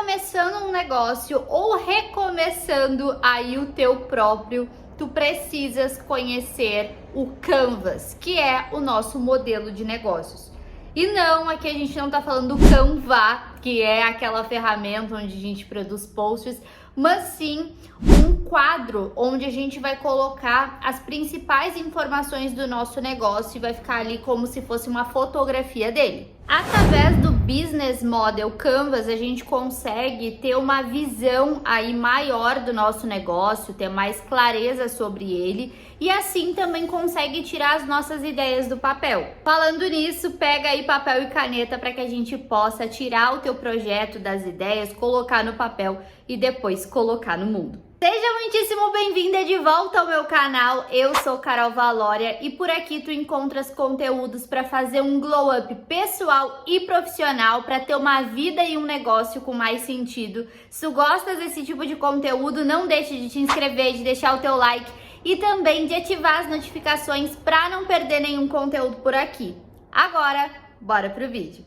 começando um negócio ou recomeçando aí o teu próprio, tu precisas conhecer o Canvas, que é o nosso modelo de negócios. E não, aqui a gente não tá falando do Canva, que é aquela ferramenta onde a gente produz posts, mas sim um quadro onde a gente vai colocar as principais informações do nosso negócio e vai ficar ali como se fosse uma fotografia dele. Através do Business Model Canvas, a gente consegue ter uma visão aí maior do nosso negócio, ter mais clareza sobre ele e assim também consegue tirar as nossas ideias do papel. Falando nisso, pega aí papel e caneta para que a gente possa tirar o teu projeto das ideias, colocar no papel e depois colocar no mundo. Seja muitíssimo bem-vinda de volta ao meu canal, eu sou Carol Valória e por aqui tu encontras conteúdos para fazer um glow up pessoal e profissional para ter uma vida e um negócio com mais sentido. Se tu gostas desse tipo de conteúdo, não deixe de te inscrever, de deixar o teu like e também de ativar as notificações para não perder nenhum conteúdo por aqui. Agora, bora pro vídeo.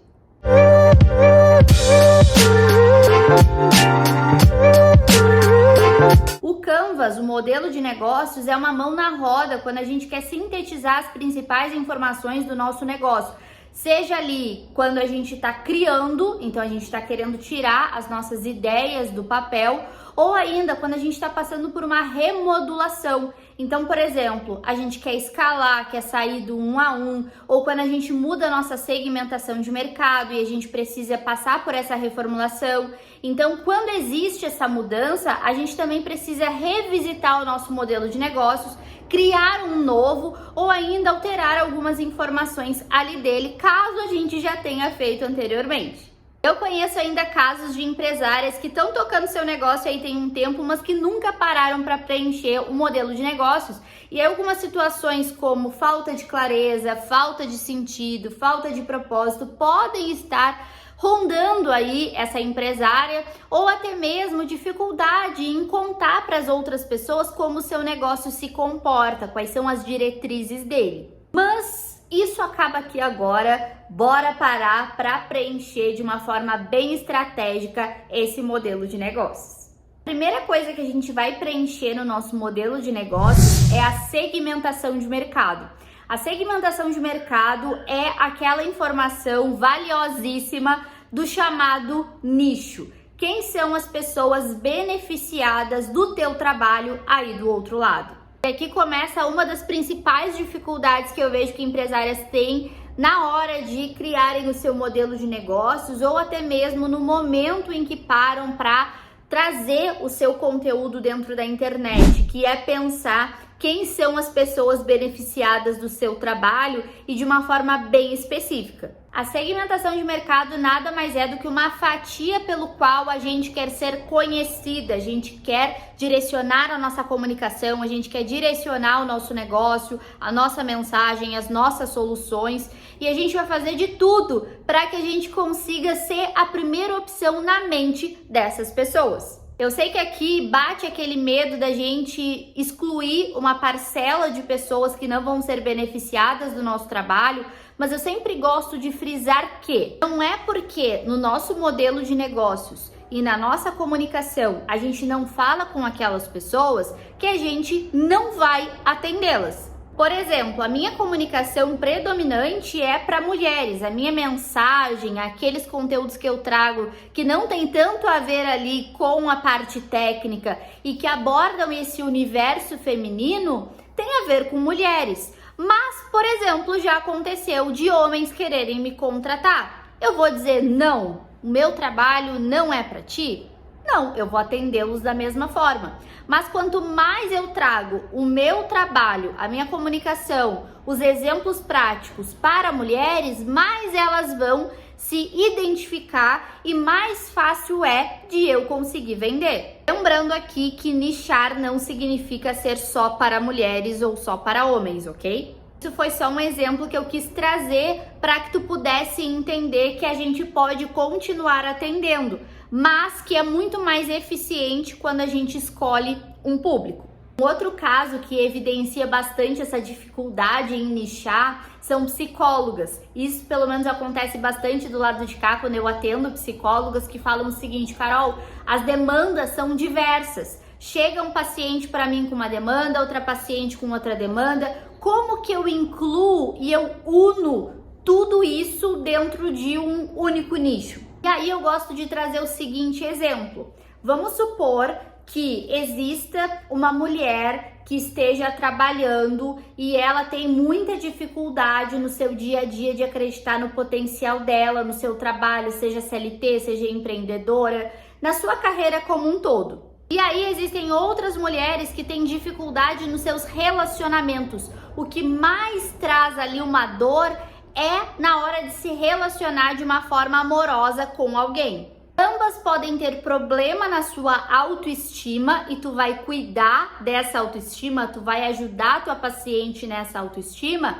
O Canvas, o modelo de negócios, é uma mão na roda quando a gente quer sintetizar as principais informações do nosso negócio. Seja ali quando a gente está criando, então a gente está querendo tirar as nossas ideias do papel, ou ainda quando a gente está passando por uma remodulação. Então, por exemplo, a gente quer escalar, quer sair do 1 a 1, ou quando a gente muda a nossa segmentação de mercado e a gente precisa passar por essa reformulação. Então, quando existe essa mudança, a gente também precisa revisitar o nosso modelo de negócios, criar um novo ou ainda alterar algumas informações ali dele, caso a gente já tenha feito anteriormente. Eu conheço ainda casos de empresárias que estão tocando seu negócio aí tem um tempo, mas que nunca pararam para preencher o modelo de negócios. E aí algumas situações como falta de clareza, falta de sentido, falta de propósito podem estar rondando aí essa empresária ou até mesmo dificuldade em contar para as outras pessoas como o seu negócio se comporta, quais são as diretrizes dele. Mas isso acaba aqui agora, bora parar para preencher de uma forma bem estratégica esse modelo de negócios. A primeira coisa que a gente vai preencher no nosso modelo de negócios é a segmentação de mercado. A segmentação de mercado é aquela informação valiosíssima do chamado nicho. Quem são as pessoas beneficiadas do teu trabalho aí do outro lado? E aqui começa uma das principais dificuldades que eu vejo que empresárias têm na hora de criarem o seu modelo de negócios ou até mesmo no momento em que param para trazer o seu conteúdo dentro da internet, que é pensar quem são as pessoas beneficiadas do seu trabalho e de uma forma bem específica. A segmentação de mercado nada mais é do que uma fatia pelo qual a gente quer ser conhecida, a gente quer direcionar a nossa comunicação, a gente quer direcionar o nosso negócio, a nossa mensagem, as nossas soluções e a gente vai fazer de tudo para que a gente consiga ser a primeira opção na mente dessas pessoas. Eu sei que aqui bate aquele medo da gente excluir uma parcela de pessoas que não vão ser beneficiadas do nosso trabalho, mas eu sempre gosto de frisar que não é porque no nosso modelo de negócios e na nossa comunicação a gente não fala com aquelas pessoas que a gente não vai atendê-las. Por exemplo, a minha comunicação predominante é para mulheres, a minha mensagem, aqueles conteúdos que eu trago que não tem tanto a ver ali com a parte técnica e que abordam esse universo feminino, tem a ver com mulheres. Mas, por exemplo, já aconteceu de homens quererem me contratar. Eu vou dizer não, o meu trabalho não é para ti? Não, eu vou atendê-los da mesma forma. Mas quanto mais eu trago o meu trabalho, a minha comunicação, os exemplos práticos para mulheres, mais elas vão se identificar e mais fácil é de eu conseguir vender. Lembrando aqui que nichar não significa ser só para mulheres ou só para homens, ok? Isso foi só um exemplo que eu quis trazer para que tu pudesse entender que a gente pode continuar atendendo, mas que é muito mais eficiente quando a gente escolhe um público. Um outro caso que evidencia bastante essa dificuldade em nichar são psicólogas. Isso pelo menos acontece bastante do lado de cá quando eu atendo psicólogas que falam o seguinte: Carol, as demandas são diversas. Chega um paciente para mim com uma demanda, outra paciente com outra demanda. Como que eu incluo e eu uno tudo isso dentro de um único nicho? E aí eu gosto de trazer o seguinte exemplo. Vamos supor que exista uma mulher que esteja trabalhando e ela tem muita dificuldade no seu dia a dia de acreditar no potencial dela, no seu trabalho, seja CLT, seja empreendedora, na sua carreira como um todo. E aí existem outras mulheres que têm dificuldade nos seus relacionamentos. O que mais traz ali uma dor é na hora de se relacionar de uma forma amorosa com alguém. Ambas podem ter problema na sua autoestima e tu vai cuidar dessa autoestima, tu vai ajudar a tua paciente nessa autoestima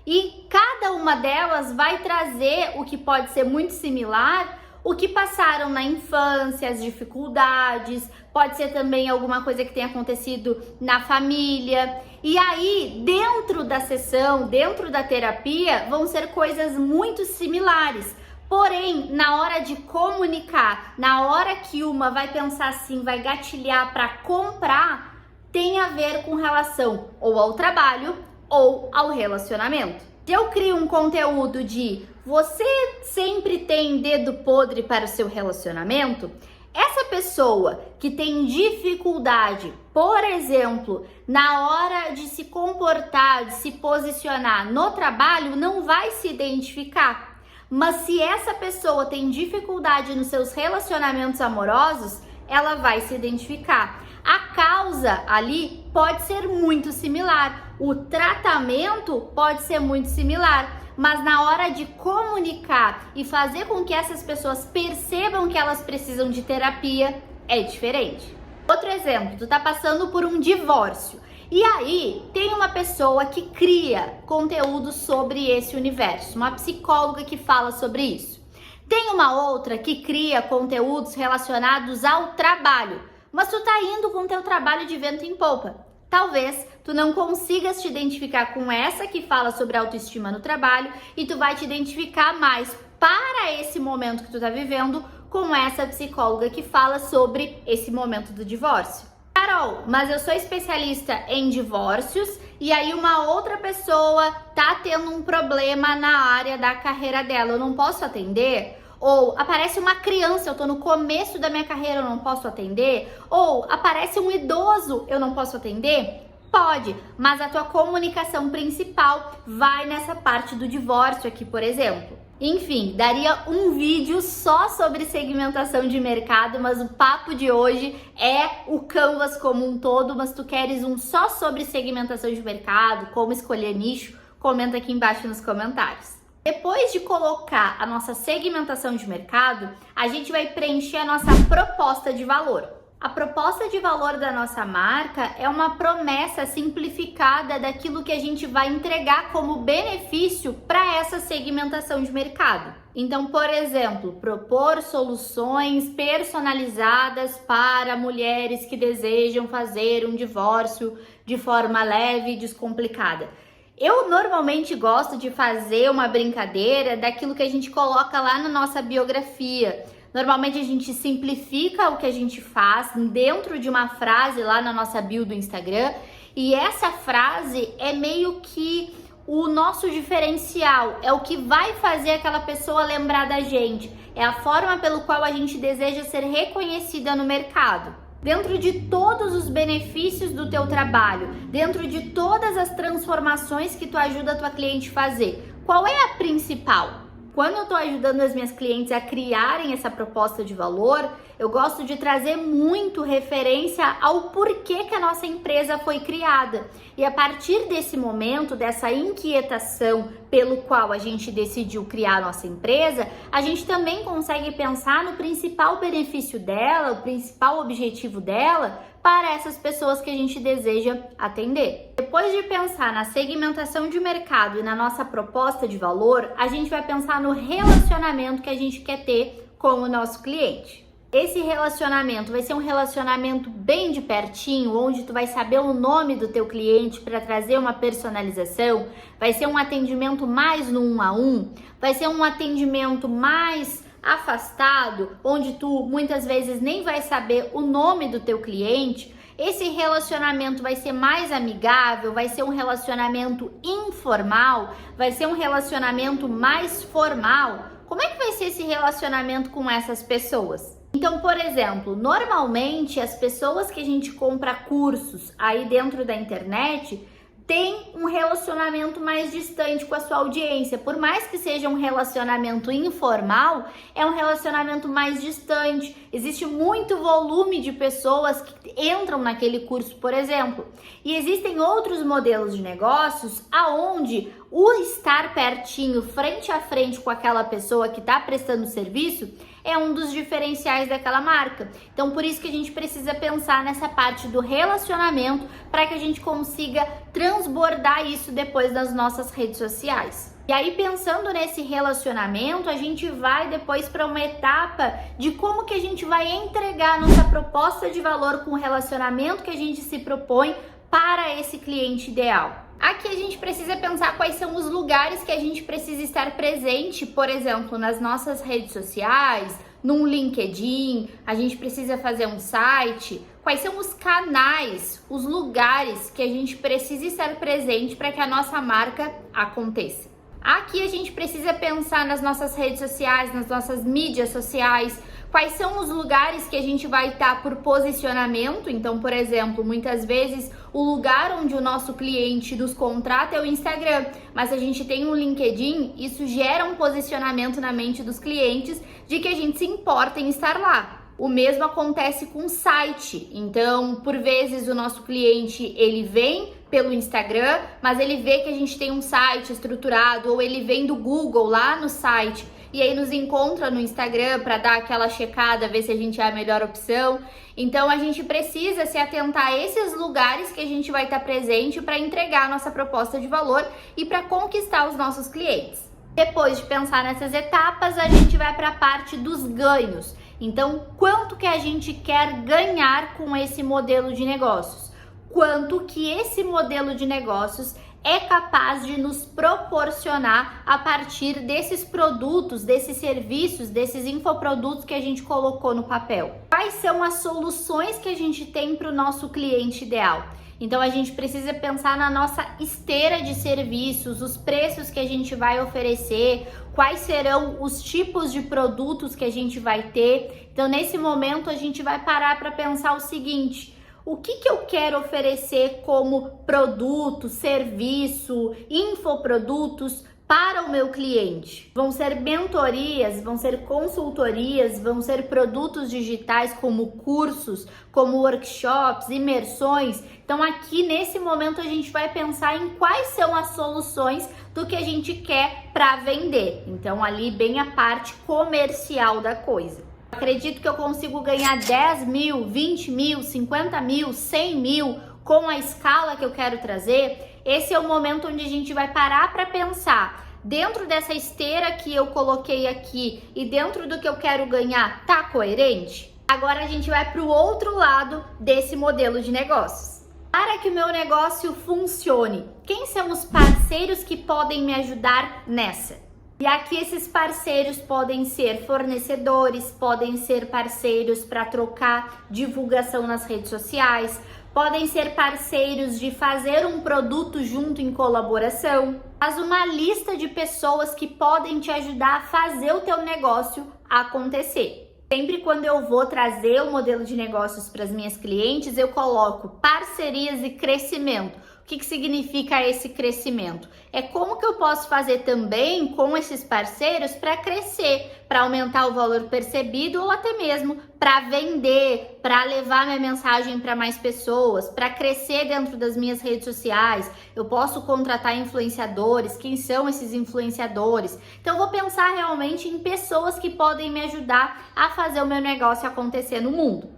e cada uma delas vai trazer o que pode ser muito similar, o que passaram na infância, as dificuldades, pode ser também alguma coisa que tenha acontecido na família. E aí, dentro da sessão, dentro da terapia, vão ser coisas muito similares. Porém, na hora de comunicar, na hora que uma vai pensar assim, vai gatilhar para comprar, tem a ver com relação ou ao trabalho ou ao relacionamento. Se eu crio um conteúdo de você sempre tem dedo podre para o seu relacionamento, essa pessoa que tem dificuldade, por exemplo, na hora de se comportar, de se posicionar no trabalho, não vai se identificar. Mas se essa pessoa tem dificuldade nos seus relacionamentos amorosos, ela vai se identificar. A causa ali pode ser muito similar, o tratamento pode ser muito similar, mas na hora de comunicar e fazer com que essas pessoas percebam que elas precisam de terapia, é diferente. Outro exemplo, tu tá passando por um divórcio. E aí, tem uma pessoa que cria conteúdo sobre esse universo, uma psicóloga que fala sobre isso. Tem uma outra que cria conteúdos relacionados ao trabalho, mas tu tá indo com teu trabalho de vento em popa. Talvez tu não consigas te identificar com essa que fala sobre autoestima no trabalho e tu vai te identificar mais para esse momento que tu tá vivendo com essa psicóloga que fala sobre esse momento do divórcio. Carol, mas eu sou especialista em divórcios e aí uma outra pessoa tá tendo um problema na área da carreira dela, eu não posso atender? Ou aparece uma criança, eu tô no começo da minha carreira, eu não posso atender? Ou aparece um idoso, eu não posso atender? Pode, mas a tua comunicação principal vai nessa parte do divórcio aqui, por exemplo. Enfim, daria um vídeo só sobre segmentação de mercado, mas o papo de hoje é o Canvas como um todo, mas tu queres um só sobre segmentação de mercado, como escolher nicho, comenta aqui embaixo nos comentários. Depois de colocar a nossa segmentação de mercado, a gente vai preencher a nossa proposta de valor. A proposta de valor da nossa marca é uma promessa simplificada daquilo que a gente vai entregar como benefício para essa segmentação de mercado. Então, por exemplo, propor soluções personalizadas para mulheres que desejam fazer um divórcio de forma leve e descomplicada. Eu normalmente gosto de fazer uma brincadeira daquilo que a gente coloca lá na nossa biografia. Normalmente a gente simplifica o que a gente faz dentro de uma frase lá na nossa bio do Instagram e essa frase é meio que o nosso diferencial, é o que vai fazer aquela pessoa lembrar da gente, é a forma pelo qual a gente deseja ser reconhecida no mercado. Dentro de todos os benefícios do teu trabalho, dentro de todas as transformações que tu ajuda a tua cliente a fazer, qual é a principal? Quando eu estou ajudando as minhas clientes a criarem essa proposta de valor, eu gosto de trazer muito referência ao porquê que a nossa empresa foi criada. E a partir desse momento, dessa inquietação pelo qual a gente decidiu criar a nossa empresa, a gente também consegue pensar no principal benefício dela, o principal objetivo dela, para essas pessoas que a gente deseja atender. Depois de pensar na segmentação de mercado e na nossa proposta de valor, a gente vai pensar no relacionamento que a gente quer ter com o nosso cliente. Esse relacionamento vai ser um relacionamento bem de pertinho, onde tu vai saber o nome do teu cliente para trazer uma personalização, vai ser um atendimento mais no 1 a 1, vai ser um atendimento mais afastado, onde tu muitas vezes nem vai saber o nome do teu cliente. Esse relacionamento vai ser mais amigável, vai ser um relacionamento informal, vai ser um relacionamento mais formal. Como é que vai ser esse relacionamento com essas pessoas? Então, por exemplo, normalmente as pessoas que a gente compra cursos aí dentro da internet têm um relacionamento mais distante com a sua audiência. Por mais que seja um relacionamento informal, é um relacionamento mais distante. Existe muito volume de pessoas que entram naquele curso, por exemplo. E existem outros modelos de negócios aonde o estar pertinho, frente a frente com aquela pessoa que está prestando serviço, é um dos diferenciais daquela marca. Então, por isso que a gente precisa pensar nessa parte do relacionamento para que a gente consiga transbordar isso depois nas nossas redes sociais. E aí, pensando nesse relacionamento, a gente vai depois para uma etapa de como que a gente vai entregar a nossa proposta de valor com o relacionamento que a gente se propõe para esse cliente ideal. Aqui a gente precisa pensar quais são os lugares que a gente precisa estar presente, por exemplo, nas nossas redes sociais, num LinkedIn, a gente precisa fazer um site. Quais são os canais, os lugares que a gente precisa estar presente para que a nossa marca aconteça. Aqui a gente precisa pensar nas nossas redes sociais, nas nossas mídias sociais, quais são os lugares que a gente vai estar por posicionamento. Então, por exemplo, muitas vezes o lugar onde o nosso cliente nos contrata é o Instagram, mas a gente tem um LinkedIn, isso gera um posicionamento na mente dos clientes de que a gente se importa em estar lá. O mesmo acontece com o site. Então, por vezes o nosso cliente, ele vem pelo Instagram, mas ele vê que a gente tem um site estruturado, ou ele vem do Google lá no site e aí nos encontra no Instagram para dar aquela checada, ver se a gente é a melhor opção. Então a gente precisa se atentar a esses lugares que a gente vai estar presente para entregar a nossa proposta de valor e para conquistar os nossos clientes. Depois de pensar nessas etapas, a gente vai para a parte dos ganhos. Então, quanto que a gente quer ganhar com esse modelo de negócios? Quanto que esse modelo de negócios é capaz de nos proporcionar a partir desses produtos, desses serviços, desses infoprodutos que a gente colocou no papel. Quais são as soluções que a gente tem para o nosso cliente ideal? Então a gente precisa pensar na nossa esteira de serviços, os preços que a gente vai oferecer, quais serão os tipos de produtos que a gente vai ter. Então nesse momento a gente vai parar para pensar o seguinte: o que eu quero oferecer como produto, serviço, infoprodutos para o meu cliente? Vão ser mentorias, vão ser consultorias, vão ser produtos digitais como cursos, como workshops, imersões. Então aqui nesse momento a gente vai pensar em quais são as soluções do que a gente quer para vender. Então ali bem a parte comercial da coisa. Acredito que eu consigo ganhar 10 mil, 20 mil, 50 mil, 100 mil com a escala que eu quero trazer. Esse é o momento onde a gente vai parar para pensar, dentro dessa esteira que eu coloquei aqui e dentro do que eu quero ganhar, tá coerente? Agora a gente vai para o outro lado desse modelo de negócios. Para que o meu negócio funcione, quem são os parceiros que podem me ajudar nessa? E aqui esses parceiros podem ser fornecedores, podem ser parceiros para trocar divulgação nas redes sociais, podem ser parceiros de fazer um produto junto em colaboração. Faz uma lista de pessoas que podem te ajudar a fazer o teu negócio acontecer. Sempre quando eu vou trazer o modelo de negócios para as minhas clientes, eu coloco parcerias e crescimento. O que significa esse crescimento? É como que eu posso fazer também com esses parceiros para crescer, para aumentar o valor percebido ou até mesmo para vender, para levar minha mensagem para mais pessoas, para crescer dentro das minhas redes sociais. Eu posso contratar influenciadores. Quem são esses influenciadores? Então eu vou pensar realmente em pessoas que podem me ajudar a fazer o meu negócio acontecer no mundo,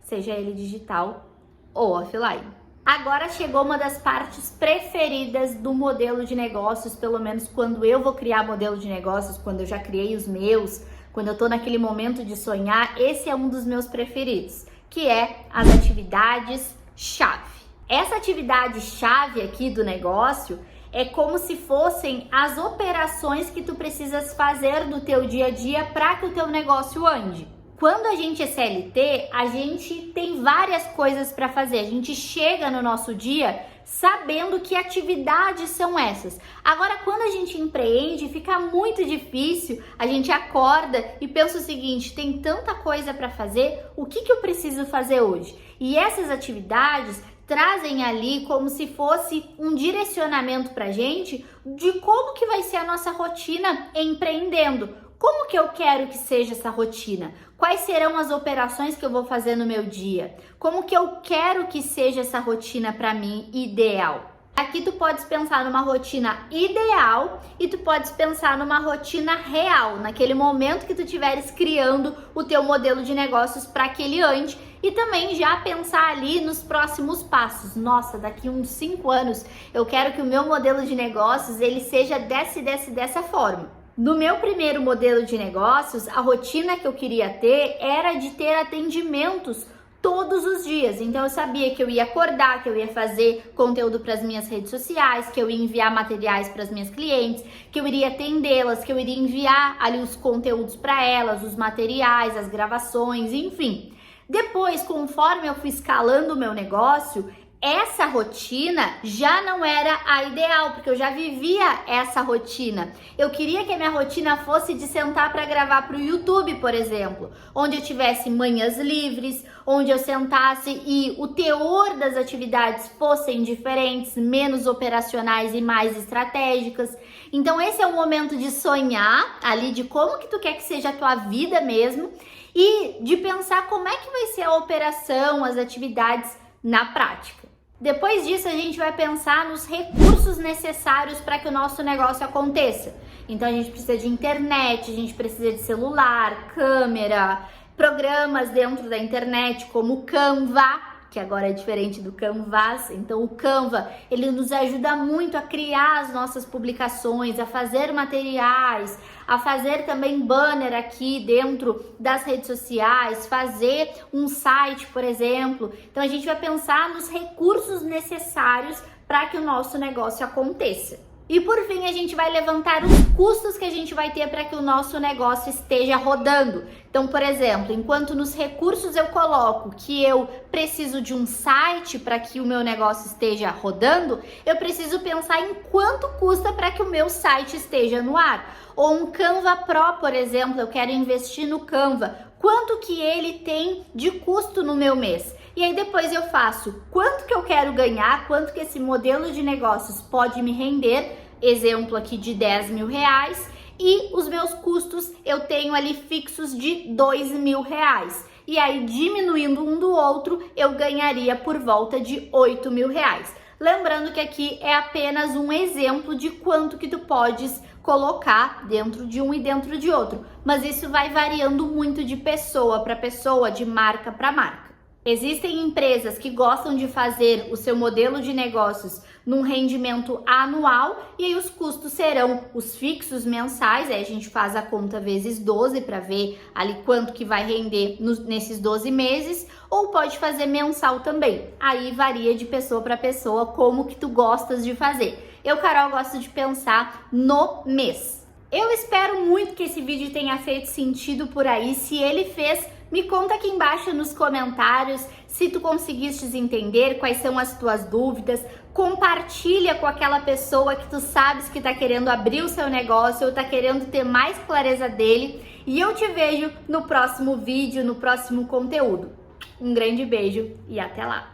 seja ele digital ou offline. Agora chegou uma das partes preferidas do modelo de negócios, pelo menos quando eu vou criar modelo de negócios, quando eu já criei os meus, quando eu tô naquele momento de sonhar, esse é um dos meus preferidos, que é as atividades chave. Essa atividade chave aqui do negócio é como se fossem as operações que tu precisas fazer no teu dia a dia para que o teu negócio ande. Quando a gente é CLT, a gente tem várias coisas para fazer. A gente chega no nosso dia sabendo que atividades são essas. Agora, quando a gente empreende, fica muito difícil. A gente acorda e pensa o seguinte: tem tanta coisa para fazer, o que eu preciso fazer hoje? E essas atividades trazem ali como se fosse um direcionamento pra gente de como que vai ser a nossa rotina empreendendo. Como que eu quero que seja essa rotina? Quais serão as operações que eu vou fazer no meu dia? Como que eu quero que seja essa rotina para mim ideal? Aqui tu podes pensar numa rotina ideal e tu podes pensar numa rotina real, naquele momento que tu estiveres criando o teu modelo de negócios para que ele ande, e também já pensar ali nos próximos passos. Nossa, daqui uns 5 anos eu quero que o meu modelo de negócios ele seja dessa forma. No meu primeiro modelo de negócios, a rotina que eu queria ter era de ter atendimentos todos os dias. Então eu sabia que eu ia acordar, que eu ia fazer conteúdo para as minhas redes sociais, que eu ia enviar materiais para as minhas clientes, que eu iria atendê-las, que eu iria enviar ali os conteúdos para elas, os materiais, as gravações, enfim. Depois, conforme eu fui escalando o meu negócio, essa rotina já não era a ideal, porque eu já vivia essa rotina. Eu queria que a minha rotina fosse de sentar para gravar para o YouTube, por exemplo, onde eu tivesse manhãs livres, onde eu sentasse e o teor das atividades fossem diferentes, menos operacionais e mais estratégicas. Então esse é o momento de sonhar ali de como que tu quer que seja a tua vida mesmo e de pensar como é que vai ser a operação, as atividades na prática. Depois disso, a gente vai pensar nos recursos necessários para que o nosso negócio aconteça. Então, a gente precisa de internet, a gente precisa de celular, câmera, programas dentro da internet como o Canva, que agora é diferente do Canvas. Então, o Canva, ele nos ajuda muito a criar as nossas publicações, a fazer materiais, a fazer também banner aqui dentro das redes sociais, fazer um site, por exemplo. Então, a gente vai pensar nos recursos necessários para que o nosso negócio aconteça. E por fim, a gente vai levantar os custos que a gente vai ter para que o nosso negócio esteja rodando. Então, por exemplo, enquanto nos recursos eu coloco que eu preciso de um site para que o meu negócio esteja rodando, eu preciso pensar em quanto custa para que o meu site esteja no ar. Ou um Canva Pro, por exemplo, eu quero investir no Canva. Quanto que ele tem de custo no meu mês? E aí depois eu faço quanto que eu quero ganhar, quanto que esse modelo de negócios pode me render, exemplo aqui de 10 mil reais, e os meus custos eu tenho ali fixos de 2 mil reais. E aí diminuindo um do outro eu ganharia por volta de 8 mil reais. Lembrando que aqui é apenas um exemplo de quanto que tu podes colocar dentro de um e dentro de outro, mas isso vai variando muito de pessoa para pessoa, de marca para marca. Existem empresas que gostam de fazer o seu modelo de negócios num rendimento anual e aí os custos serão os fixos mensais, aí a gente faz a conta vezes 12 para ver ali quanto que vai render nesses 12 meses, ou pode fazer mensal também. Aí varia de pessoa para pessoa como que tu gostas de fazer. Eu, Carol, gosto de pensar no mês. Eu espero muito que esse vídeo tenha feito sentido por aí. Se ele fez, me conta aqui embaixo nos comentários se tu conseguiste entender, quais são as tuas dúvidas. Compartilha com aquela pessoa que tu sabes que tá querendo abrir o seu negócio ou tá querendo ter mais clareza dele. E eu te vejo no próximo vídeo, no próximo conteúdo. Um grande beijo e até lá!